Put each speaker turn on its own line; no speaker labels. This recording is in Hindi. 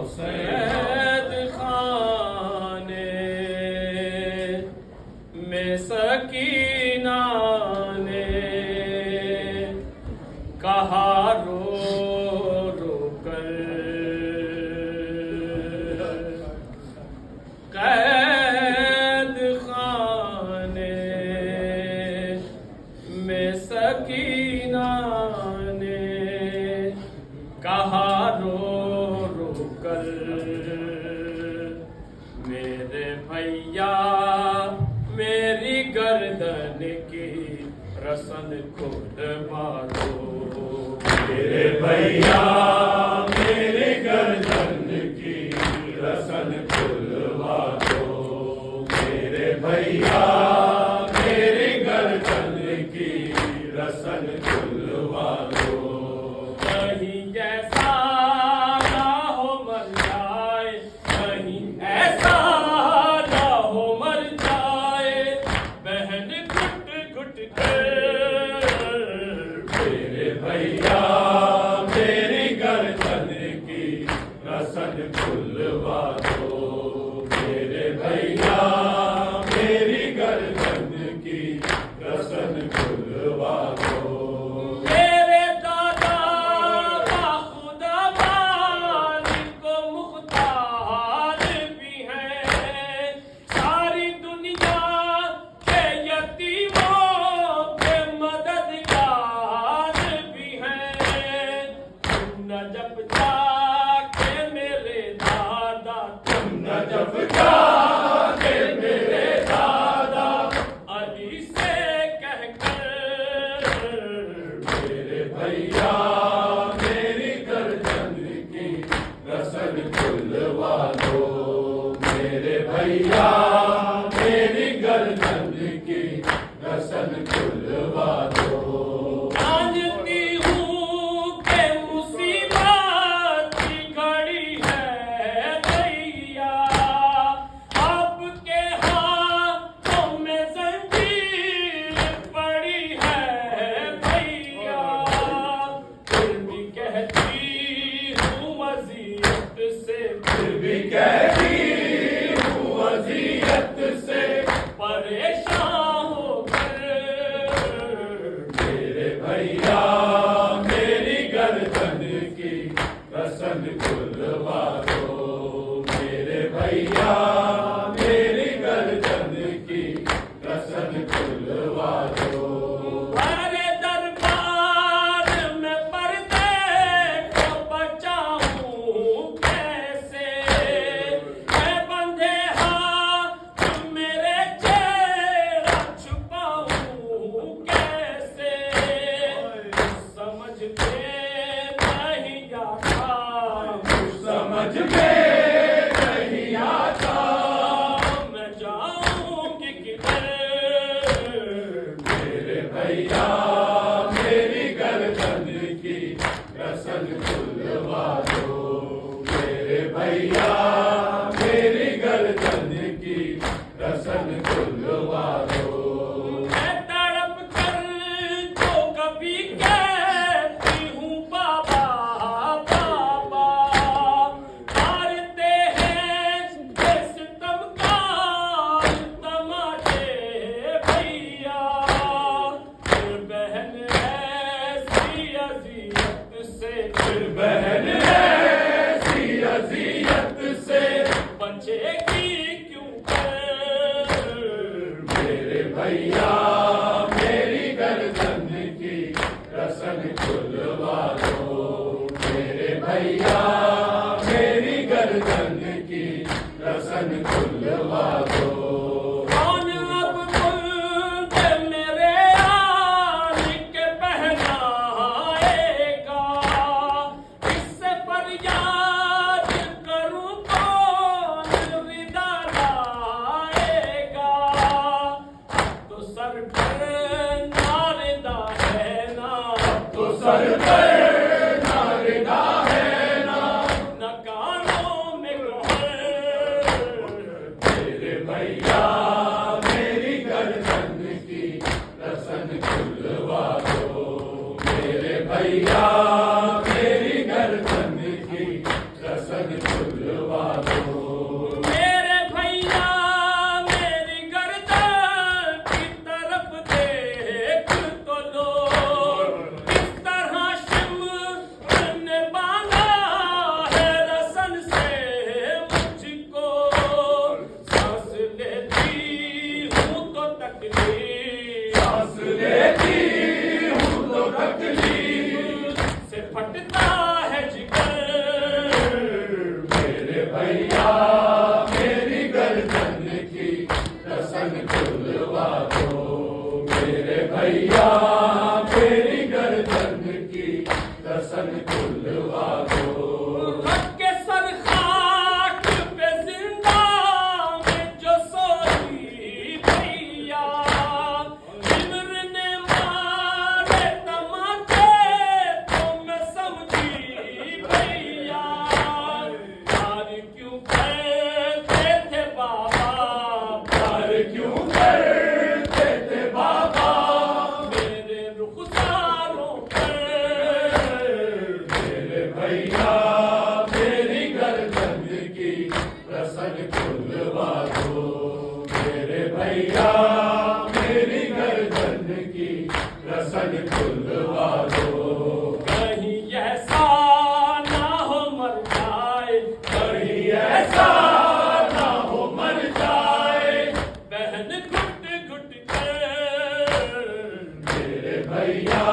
सैद खाने में सकीना ने कहा रो रो कर कैद खाने में सकीना ने कहा रो रो कर मेरे भैया मेरी गर्दन की रसन खुलवा दो
मेरे भैया मेरी गर्दन की रसन खुलवा दो मेरे भैया मेरी गर्दन की रसन खुलवा दो
कहीं ऐसा ना हो मर जाए कहीं ऐसा ना हो मर जाए बहन घुट घुट कर
मेरे भैया मेरी गर्दन की रसन खुलवा दो मेरे भैया मेरी गर्दन की रसन खुलवा दो
मेरे दादा का खुदा मालिक को मुख्तार भी है सारी दुनिया के यतीमों के मददगार भी हैं तुम न जब जाके मेरे दादा
तुम न जब जाके मेरे दादा
अली से कहकर
मेरे भैया मेरी गर्दन की रसन खुलवा दो मेरे भैया मेरी गर्दन की रसन खुलवा दो
जानती हूँ कि मुसीबत की घड़ी है भैया आपके हाथों में जंजीर पड़ी है भैया फिर भी कहती हूँ वसीयत से
फिर भी कहती हूँ वसीयत से
परेशान होकर
मेरे भैया मेरी गर्दन की रसन खुलवा दो मेरे भैया मेरी गर्दन की रसन खुलवा दो
हमारे दरबार में पर्दे को बचाऊं कैसे मैं बंधे हाथ मेरे चेहरा छुपाऊं कैसे समझ में नहीं आता
समझ में नहीं आता
मैं जाऊंगी किधर
मेरे भैया मेरी गर्दन की रसन खुलवा दो मेरे भैया मेरी गर्दन की रसन खुलवा दो
मैं तड़प कर तो कभी कहती हूँ बाबा बाबा मारते हैं ये सितमगार तमाशे भैया फिर बहन ऐसी अजियत से
फिर बहन ऐसी अजियत से
बचेगी क्यों कर
मेरे भैया मेरी गर्दन की रसन खुलवा दो मेरे भैया मेरी गर्दन की रसन खुलवा दो
कौन अब मुल्क मेरे आने के पहनाएगा इससे फरियाद करूं कौन विदा लाएगा तो सर पर नारिदा है ना
तो सर पर नारिदा है ना भैया